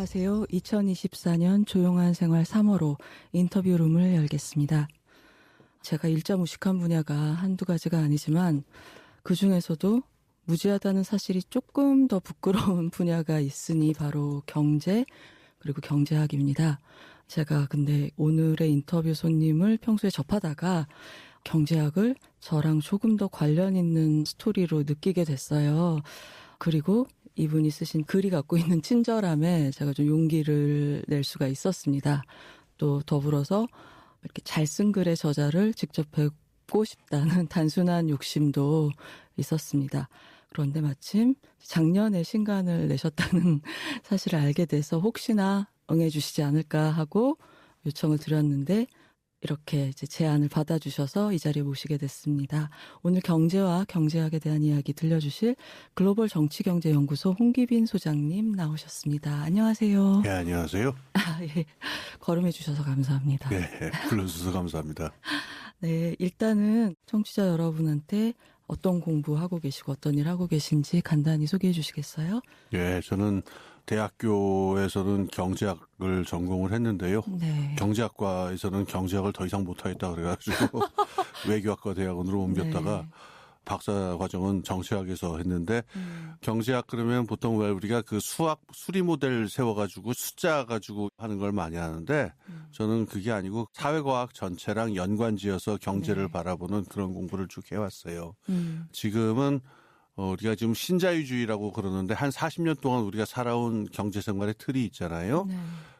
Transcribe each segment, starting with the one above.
안녕하세요. 2024년 조용한 생활 3월호 인터뷰룸을 열겠습니다. 제가 일자 무식한 분야가 한두 가지가 아니지만 그중에서도 무지하다는 사실이 조금 더 부끄러운 분야가 있으니 바로 경제 그리고 경제학입니다. 제가 근데 오늘의 인터뷰 손님을 평소에 접하다가 경제학을 저랑 조금 더 관련 있는 스토리로 느끼게 됐어요. 그리고 이분이 쓰신 글이 갖고 있는 친절함에 제가 좀 용기를 낼 수가 있었습니다. 또 더불어서 이렇게 잘 쓴 글의 저자를 직접 뵙고 싶다는 단순한 욕심도 있었습니다. 그런데 마침 작년에 신간을 내셨다는 사실을 알게 돼서 혹시나 응해주시지 않을까 하고 요청을 드렸는데 이렇게 이제 제안을 받아주셔서 이 자리에 모시게 됐습니다. 오늘 경제와 경제학에 대한 이야기 들려주실 글로벌 정치경제연구소 홍기빈 소장님 나오셨습니다. 안녕하세요. 네, 안녕하세요. 예, 걸음해 주셔서 감사합니다. 네, 불러주셔서 감사합니다. 네, 일단은 청취자 여러분한테 어떤 공부하고 계시고 어떤 일 하고 계신지 간단히 소개해 주시겠어요? 예, 저는 대학교에서는 경제학을 전공을 했는데요. 네. 경제학과에서는 경제학을 더 이상 못하겠다 그래가지고 외교학과 대학원으로 옮겼다가 네. 박사 과정은 정치학에서 했는데 경제학 그러면 보통 왜 우리가 그 수학 수리 모델 세워가지고 숫자 가지고 하는 걸 많이 하는데 저는 그게 아니고 사회과학 전체랑 연관지어서 경제를 네. 바라보는 그런 공부를 쭉 해왔어요. 지금은 우리가 지금 신자유주의라고 그러는데 한 40년 동안 우리가 살아온 경제생활의 틀이 있잖아요. 네.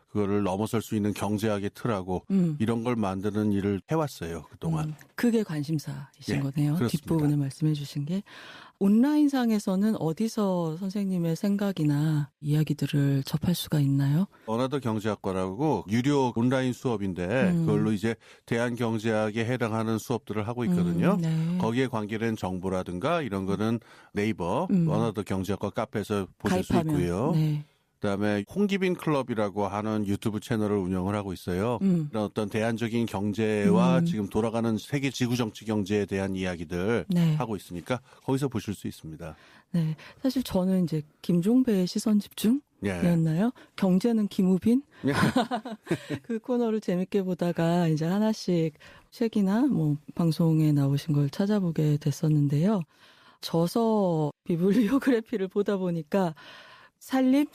그거를 넘어설 수 있는 경제학의 틀하고 이런 걸 만드는 일을 해왔어요. 그동안. 그게 관심사이신 예, 거네요. 그렇습니다. 뒷부분에 말씀해 주신 게. 온라인상에서는 어디서 선생님의 생각이나 이야기들을 접할 수가 있나요? 어나더 경제학과라고 유료 온라인 수업인데 그걸로 이제 대한경제학에 해당하는 수업들을 하고 있거든요. 네. 거기에 관계된 정보라든가 이런 거는 네이버 어나더 경제학과 카페에서 보실 수 가입하면. 있고요. 네. 그다음에 홍기빈 클럽이라고 하는 유튜브 채널을 운영을 하고 있어요. 이런 어떤 대안적인 경제와 지금 돌아가는 세계 지구 정치 경제에 대한 이야기들 네. 하고 있으니까 거기서 보실 수 있습니다. 네. 사실 저는 이제 김종배의 시선 집중이었나요? 경제는 김우빈? 그 코너를 재밌게 보다가 이제 하나씩 책이나 뭐 방송에 나오신 걸 찾아보게 됐었는데요. 저서 비블리오그래피를 보다 보니까 살림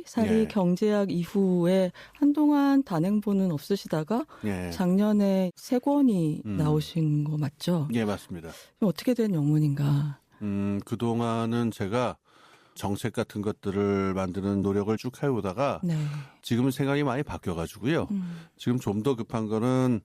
사리 예. 경제학 이후에 한동안 단행본은 없으시다가 예. 작년에 3권이 나오신 거 맞죠? 예, 맞습니다. 어떻게 된 영문인가? 그동안은 제가 정책 같은 것들을 만드는 노력을 쭉 해오다가 네. 지금은 생각이 많이 바뀌어가지고요. 지금 좀 더 급한 거는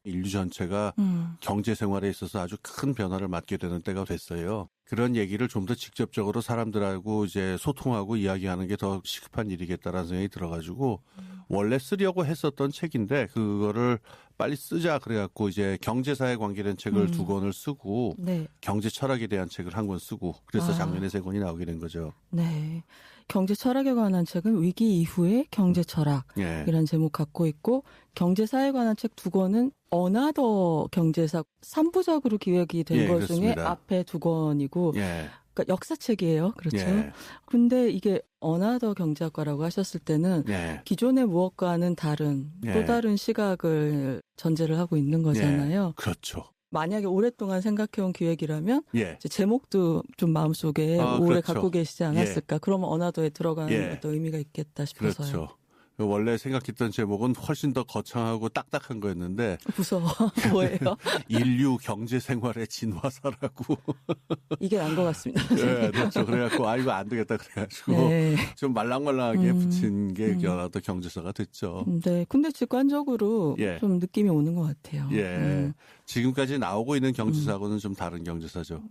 인류 전체가 경제 생활에 있어서 아주 큰 변화를 맞게 되는 때가 됐어요. 그런 얘기를 좀 더 직접적으로 사람들하고 이제 소통하고 이야기하는 게 더 시급한 일이겠다라는 생각이 들어가지고 원래 쓰려고 했었던 책인데 그거를 빨리 쓰자 그래갖고 이제 경제사에 관계된 책을 2권을 쓰고 네. 경제 철학에 대한 책을 1권 쓰고 그래서 작년에 3권이 나오게 된 거죠. 네. 경제 철학에 관한 책은 위기 이후의 경제 철학이라는 예. 제목 갖고 있고 경제사에 관한 책 2권은 어나더 경제사 3부작으로 기획이 된 예, 것 중에 그렇습니다. 앞에 2권이고 예. 그러니까 역사책이에요. 그렇죠. 예. 근데 이게 어나더 경제학과라고 하셨을 때는 예. 기존의 무엇과는 다른 예. 또 다른 시각을 전제를 하고 있는 거잖아요. 예. 그렇죠. 만약에 오랫동안 생각해온 기획이라면 예. 이제 제목도 좀 마음속에 오래 그렇죠. 갖고 계시지 않았을까. 그러면 어나더에 들어가는 예. 어떤 의미가 있겠다 싶어서요. 그렇죠. 원래 생각했던 제목은 훨씬 더 거창하고 딱딱한 거였는데 무서워. 뭐예요? 인류 경제 생활의 진화사라고. 이게 난 것 같습니다. 네, 그렇죠. 그래갖고 이거 안 되겠다 그래가지고 네. 좀 말랑말랑하게 붙인 게 어나더 경제사가 됐죠. 네. 근데 직관적으로 예. 좀 느낌이 오는 것 같아요. 예. 지금까지 나오고 있는 경제사하고는 좀 다른 경제사죠.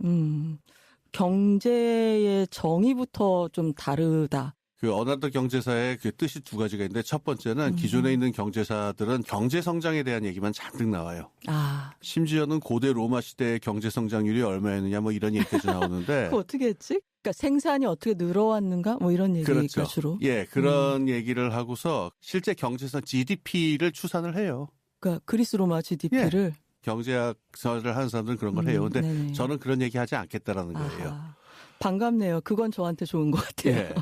경제의 정의부터 좀 다르다. 그 어나더 경제사의 그 뜻이 2가지가 있는데 첫 번째는 기존에 있는 경제사들은 경제 성장에 대한 얘기만 잔뜩 나와요. 아, 심지어는 고대 로마 시대의 경제 성장률이 얼마였느냐 뭐 이런 얘기까지 나오는데. 그거 어떻게 했지? 그러니까 생산이 어떻게 늘어왔는가? 뭐 이런 얘기가 그렇죠. 주로. 예, 그런 얘기를 하고서 실제 경제성 GDP를 추산을 해요. 그러니까 그리스 로마 GDP를. 경제학설을 하는 사람들은 그런 걸 해요. 근데 네네. 저는 그런 얘기 하지 않겠다라는 거예요. 아하, 반갑네요. 그건 저한테 좋은 것 같아요. 예.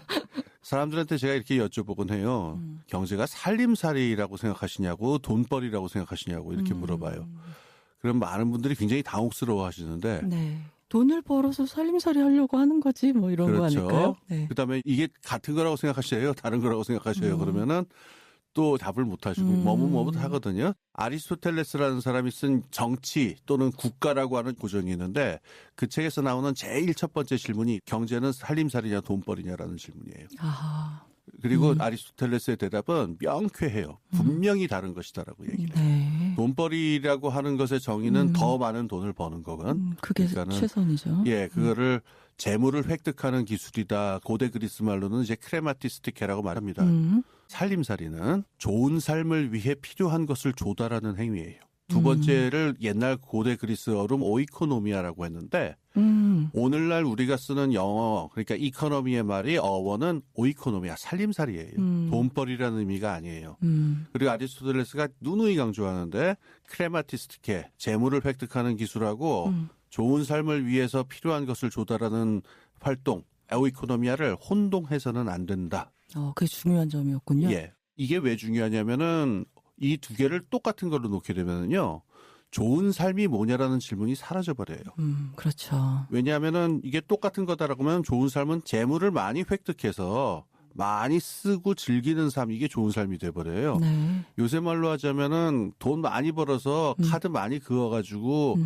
사람들한테 제가 이렇게 여쭤보곤 해요. 경제가 살림살이라고 생각하시냐고 돈벌이라고 생각하시냐고 이렇게 물어봐요. 그럼 많은 분들이 굉장히 당혹스러워 하시는데 네. 돈을 벌어서 살림살이 하려고 하는 거지 뭐 이런 그렇죠. 거 아닐까요? 네. 그다음에 이게 같은 거라고 생각하셔요? 다른 거라고 생각하셔요? 그러면은 또 답을 못 하시고 머뭇머뭇하거든요. 아리스토텔레스라는 사람이 쓴 정치 또는 국가라고 하는 고전이 있는데 그 책에서 나오는 제일 첫 번째 질문이 경제는 살림살이냐 돈벌이냐라는 질문이에요. 아하. 그리고 아리스토텔레스의 대답은 명쾌해요. 분명히 다른 것이다라고 얘기를 해요. 네. 돈벌이라고 하는 것의 정의는 더 많은 돈을 버는 거건. 그게 최선이죠. 예, 그거를 재물을 획득하는 기술이다. 고대 그리스 말로는 이제 크레마티스티케라고 말합니다. 살림살이는 좋은 삶을 위해 필요한 것을 조달하는 행위예요. 두 번째를 옛날 고대 그리스어로 오이코노미아라고 했는데 오늘날 우리가 쓰는 영어 그러니까 이코노미의 말이 어원은 오이코노미아 살림살이에요. 돈벌이라는 의미가 아니에요. 그리고 아리스토텔레스가 누누이 강조하는데 크레마티스티케 재물을 획득하는 기술하고 좋은 삶을 위해서 필요한 것을 조달하는 활동 오이코노미아를 혼동해서는 안 된다. 그게 중요한 점이었군요. 예. 이게 왜 중요하냐면은 이 두 개를 똑같은 걸로 놓게 되면은요. 좋은 삶이 뭐냐라는 질문이 사라져버려요. 그렇죠. 왜냐하면은 이게 똑같은 거다라고 하면 좋은 삶은 재물을 많이 획득해서 많이 쓰고 즐기는 삶 이게 좋은 삶이 돼버려요. 네. 요새 말로 하자면은 돈 많이 벌어서 카드 많이 그어가지고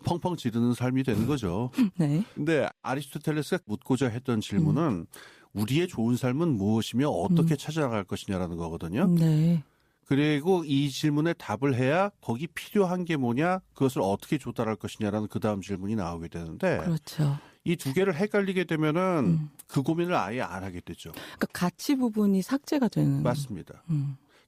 펑펑 지르는 삶이 되는 거죠. 네. 근데 아리스토텔레스가 묻고자 했던 질문은 우리의 좋은 삶은 무엇이며 어떻게 찾아갈 것이냐라는 거거든요. 네. 그리고 이 질문에 답을 해야 거기 필요한 게 뭐냐 그것을 어떻게 조달할 것이냐라는 그 다음 질문이 나오게 되는데 그렇죠. 이 두 개를 헷갈리게 되면은 그 고민을 아예 안 하게 되죠. 그러니까 가치 부분이 삭제가 되는. 맞습니다.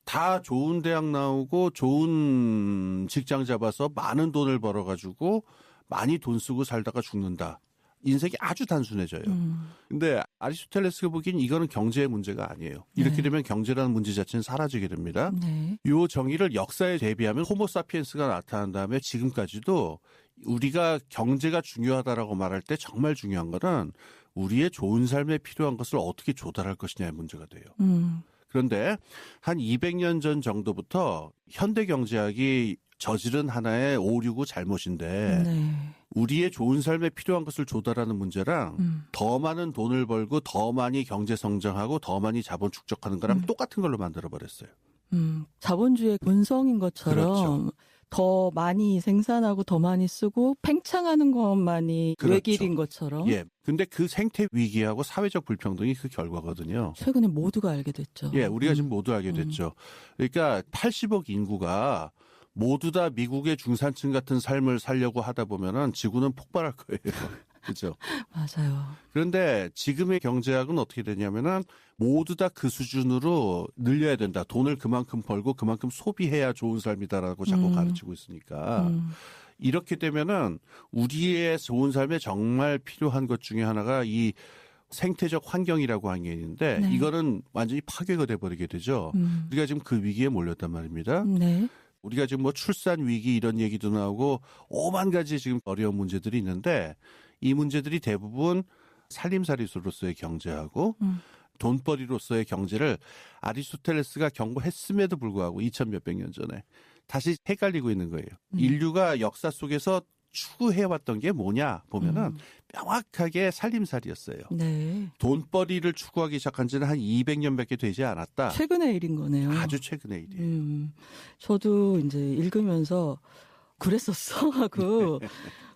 다 좋은 대학 나오고 좋은 직장 잡아서 많은 돈을 벌어가지고 많이 돈 쓰고 살다가 죽는다. 인생이 아주 단순해져요. 근데 아리스토텔레스가 보기엔 이거는 경제의 문제가 아니에요. 이렇게 되면 경제라는 문제 자체는 사라지게 됩니다. 네. 이 정의를 역사에 대비하면 호모사피엔스가 나타난 다음에 지금까지도 우리가 경제가 중요하다라고 말할 때 정말 중요한 거는 우리의 좋은 삶에 필요한 것을 어떻게 조달할 것이냐의 문제가 돼요. 그런데 한 200년 전 정도부터 현대 경제학이 저지른 하나의 오류고 잘못인데 네. 우리의 좋은 삶에 필요한 것을 조달하는 문제랑 더 많은 돈을 벌고 더 많이 경제 성장하고 더 많이 자본 축적하는 거랑 똑같은 걸로 만들어버렸어요. 자본주의의 본성인 것처럼 그렇죠. 더 많이 생산하고 더 많이 쓰고 팽창하는 것만이 그렇죠. 외길인 것처럼. 예. 근데 그 생태 위기하고 사회적 불평등이 그 결과거든요. 최근에 모두가 알게 됐죠. 예, 우리가 지금 모두 알게 됐죠. 그러니까 80억 인구가 모두 다 미국의 중산층 같은 삶을 살려고 하다 보면은 지구는 폭발할 거예요. 그렇죠? 맞아요. 그런데 지금의 경제학은 어떻게 되냐면은 모두 다 그 수준으로 늘려야 된다. 돈을 그만큼 벌고 그만큼 소비해야 좋은 삶이다라고 자꾸 가르치고 있으니까 이렇게 되면은 우리의 좋은 삶에 정말 필요한 것 중에 하나가 이 생태적 환경이라고 하는 게 있는데 네. 이거는 완전히 파괴가 돼버리게 되죠. 우리가 지금 그 위기에 몰렸단 말입니다. 네. 우리가 지금 뭐 출산 위기 이런 얘기도 나오고 오만 가지 지금 어려운 문제들이 있는데 이 문제들이 대부분 살림살이로서의 경제하고 돈벌이로서의 경제를 아리스토텔레스가 경고했음에도 불구하고 2000 몇백 년 전에 다시 헷갈리고 있는 거예요. 인류가 역사 속에서 추구해왔던 게 뭐냐 보면은 명확하게 살림살이였어요. 네. 돈벌이를 추구하기 시작한 지는 한 200년밖에 되지 않았다. 최근의 일인 거네요. 아주 최근의 일이에요. 저도 이제 읽으면서 그랬었어 하고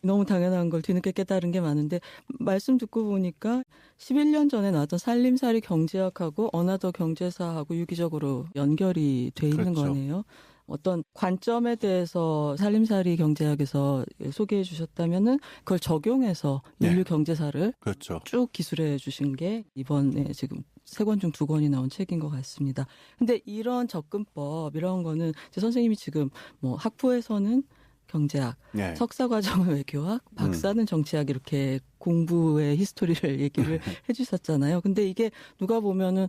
너무 당연한 걸 뒤늦게 깨달은 게 많은데 말씀 듣고 보니까 11년 전에 나왔던 살림살이 경제학하고 어나더 경제사하고 유기적으로 연결이 돼 있는 그렇죠. 거네요. 어떤 관점에 대해서 살림살이 경제학에서 소개해 주셨다면은 그걸 적용해서 인류 네. 경제사를 그렇죠. 쭉 기술해 주신 게 이번에 지금 3권 중 2권이 나온 책인 것 같습니다. 근데 이런 접근법 이런 거는 제 선생님이 지금 뭐 학부에서는 경제학, 네. 석사과정은 외교학, 박사는 정치학 이렇게 공부의 히스토리를 얘기를 해주셨잖아요. 근데 이게 누가 보면은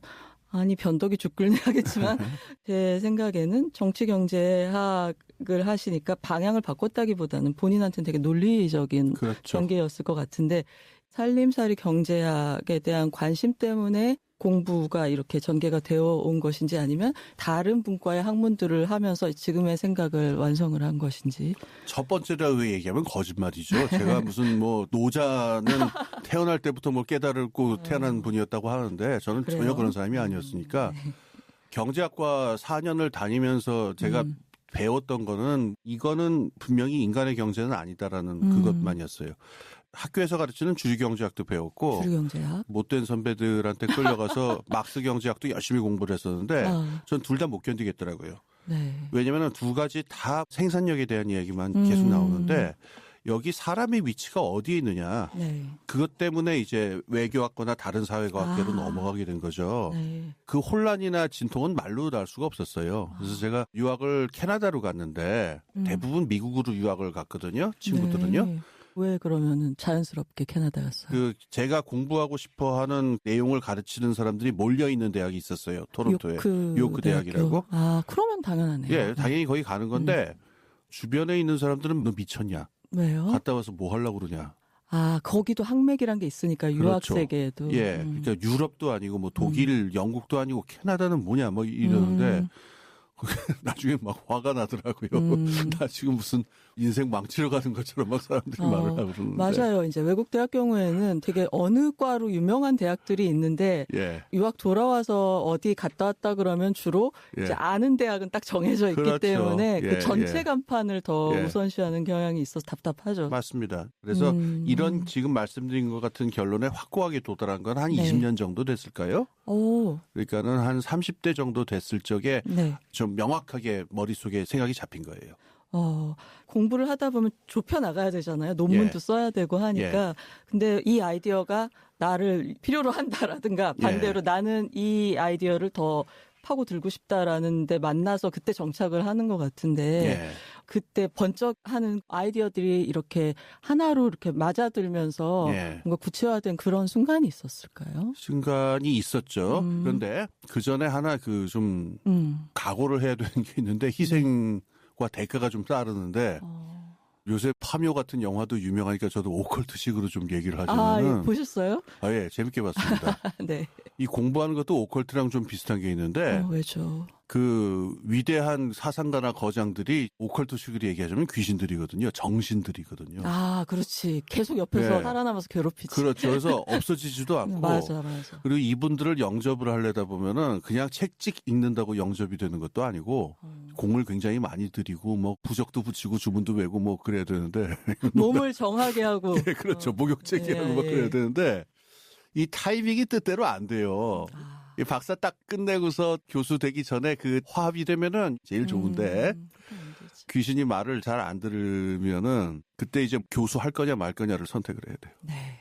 아니 변덕이 죽글네 하겠지만 제 생각에는 정치경제학을 하시니까 방향을 바꿨다기보다는 본인한테는 되게 논리적인 그렇죠. 전개였을 것 같은데 살림살이 경제학에 대한 관심 때문에 공부가 이렇게 전개가 되어 온 것인지 아니면 다른 분과의 학문들을 하면서 지금의 생각을 완성을 한 것인지. 첫 번째라고 얘기하면 거짓말이죠. 제가 무슨 뭐 노자는 태어날 때부터 뭘 깨달고 태어난 분이었다고 하는데 저는 그래요? 전혀 그런 사람이 아니었으니까 경제학과 4년을 다니면서 제가 배웠던 거는 이거는 분명히 인간의 경제는 아니다라는 그것만이었어요. 학교에서 가르치는 주류경제학도 배웠고 주류경제학. 못된 선배들한테 끌려가서 막스 경제학도 열심히 공부를 했었는데 전 둘 다 못 견디겠더라고요. 네. 왜냐하면 두 가지 다 생산력에 대한 이야기만 계속 나오는데 여기 사람의 위치가 어디에 있느냐. 네. 그것 때문에 이제 외교학과나 다른 사회과학계로 넘어가게 된 거죠. 네. 그 혼란이나 진통은 말로 알 수가 없었어요. 그래서 제가 유학을 캐나다로 갔는데 대부분 미국으로 유학을 갔거든요. 친구들은요. 네. 왜 그러면은 자연스럽게 캐나다 갔어요? 그 제가 공부하고 싶어하는 내용을 가르치는 사람들이 몰려 있는 대학이 있었어요. 토론토에 요크 대학이라고. 아, 그러면 당연하네요. 예, 당연히 거기 가는 건데 주변에 있는 사람들은 너 미쳤냐? 왜요? 갔다 와서 뭐 하려고 그러냐? 아, 거기도 학맥이란 게 있으니까 유학 그렇죠. 세계에도. 예, 그러니까 유럽도 아니고 뭐 독일, 영국도 아니고 캐나다는 뭐냐 뭐 이러는데 나중에 막 화가 나더라고요. 나 지금 무슨 인생 망치러 가는 것처럼 막 사람들이 말을 하고 그러는데. 맞아요. 이제 외국 대학 경우에는 되게 어느 과로 유명한 대학들이 있는데 예. 유학 돌아와서 어디 갔다 왔다 그러면 주로 예. 이제 아는 대학은 딱 정해져 있기 그렇죠. 때문에 예, 그 전체 예. 간판을 더 예. 우선시하는 경향이 있어서 답답하죠. 맞습니다. 그래서 이런 지금 말씀드린 것 같은 결론에 확고하게 도달한 건 한 네. 20년 정도 됐을까요? 오, 그러니까는 한 30대 정도 됐을 적에 네. 좀 명확하게 머릿속에 생각이 잡힌 거예요. 공부를 하다 보면 좁혀 나가야 되잖아요. 논문도 예. 써야 되고 하니까. 근데 이 아이디어가 나를 필요로 한다라든가 반대로 예. 나는 이 아이디어를 더 파고 들고 싶다라는 데 만나서 그때 정착을 하는 것 같은데 예. 그때 번쩍하는 아이디어들이 이렇게 하나로 이렇게 맞아들면서 예. 뭔가 구체화된 그런 순간이 있었을까요? 순간이 있었죠. 그런데 그 전에 하나 그 좀 각오를 해야 되는 게 있는데 희생과 대가가 좀 따르는데 요새 파묘 같은 영화도 유명하니까 저도 오컬트식으로 좀 얘기를 하자면은 예, 보셨어요? 예, 재밌게 봤습니다. 네. 이 공부하는 것도 오컬트랑 좀 비슷한 게 있는데 왜죠? 그 위대한 사상가나 거장들이 오컬트식으로 얘기하자면 귀신들이거든요. 정신들이거든요. 아, 그렇지. 계속 옆에서 네. 살아남아서 괴롭히지. 그렇죠. 그래서 없어지지도 않고. 맞아. 그리고 이분들을 영접을 하려다 보면은 그냥 책찍 읽는다고 영접이 되는 것도 아니고 공을 굉장히 많이 들이고 뭐 부적도 붙이고 주문도 외고 뭐 그래야 되는데. 몸을 정하게 하고. 예, 그렇죠. 목욕제기하고 막 그래야 되는데 이 타이밍이 뜻대로 안 돼요. 이 박사 딱 끝내고서 교수 되기 전에 그 화합이 되면은 제일 좋은데 귀신이 말을 잘 안 들으면은 그때 이제 교수 할 거냐 말 거냐를 선택을 해야 돼요. 네.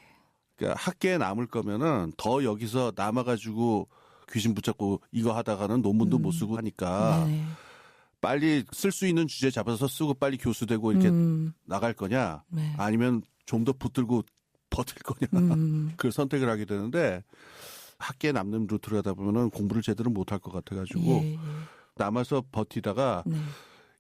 그러니까 학계에 남을 거면은 더 여기서 남아가지고 귀신 붙잡고 이거 하다가는 논문도 못 쓰고 하니까 네. 빨리 쓸 수 있는 주제 잡아서 쓰고 빨리 교수 되고 이렇게 나갈 거냐 네. 아니면 좀 더 붙들고 버틸 거냐 그걸 선택을 하게 되는데 학계에 남는 루트를 하다 보면은 공부를 제대로 못할 것 같아가지고 예. 남아서 버티다가 네.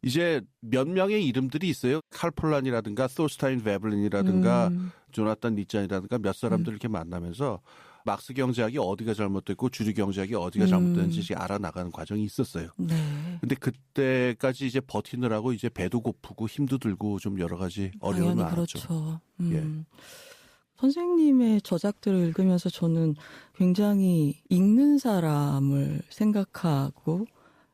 이제 몇 명의 이름들이 있어요. 칼폴란이라든가 솔스타인 베블린이라든가 조나탄 니짠이라든가 몇 사람들 이렇게 만나면서 막스 경제학이 어디가 잘못됐고 주류 경제학이 어디가 잘못됐는지 알아나가는 과정이 있었어요. 네. 근데 그때까지 이제 버티느라고 이제 배도 고프고 힘도 들고 좀 여러 가지 어려움이 당연히 많았죠. 그렇죠. 예. 선생님의 저작들을 읽으면서 저는 굉장히 읽는 사람을 생각하고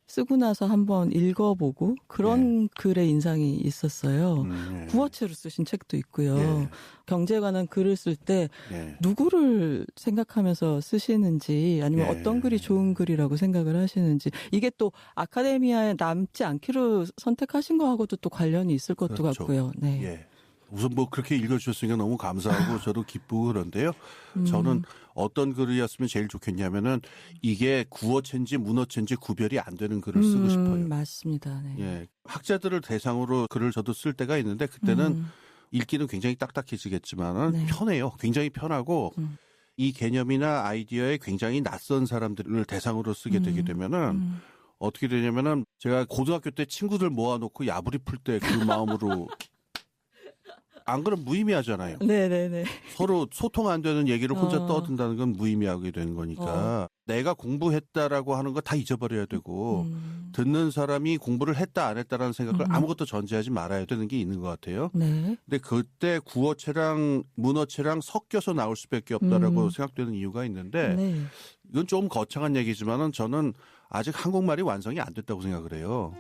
쓰고 나서 한번 읽어보고 그런 글의 인상이 있었어요. 예. 구어체로 쓰신 책도 있고요. 예. 경제에 관한 글을 쓸 때 예. 누구를 생각하면서 쓰시는지 아니면 예. 어떤 글이 좋은 글이라고 생각을 하시는지 이게 또 아카데미아에 남지 않기로 선택하신 거하고도 또 관련이 있을 것도 그렇죠. 같고요. 네. 예. 우선 뭐 그렇게 읽어주셨으니까 너무 감사하고 저도 기쁘고 그런데요. 저는 어떤 글이었으면 제일 좋겠냐면은 이게 구어체인지 문어체인지 구별이 안 되는 글을 쓰고 싶어요. 맞습니다. 네. 예. 학자들을 대상으로 글을 저도 쓸 때가 있는데 그때는 읽기는 굉장히 딱딱해지겠지만은 네. 편해요. 굉장히 편하고 이 개념이나 아이디어에 굉장히 낯선 사람들을 대상으로 쓰게 되게 되면은 어떻게 되냐면은 제가 고등학교 때 친구들 모아놓고 야부리 풀 때 그 마음으로 안 그러면 무의미하잖아요. 네네네. 서로 소통 안 되는 얘기를 혼자 떠든다는 건 무의미하게 되는 거니까 내가 공부했다라고 하는 거 다 잊어버려야 되고 듣는 사람이 공부를 했다 안 했다라는 생각을 아무것도 전제하지 말아야 되는 게 있는 것 같아요. 네. 근데 그때 구어체랑 문어체랑 섞여서 나올 수밖에 없다라고 생각되는 이유가 있는데 네. 이건 좀 거창한 얘기지만은 저는 아직 한국말이 완성이 안 됐다고 생각을 해요.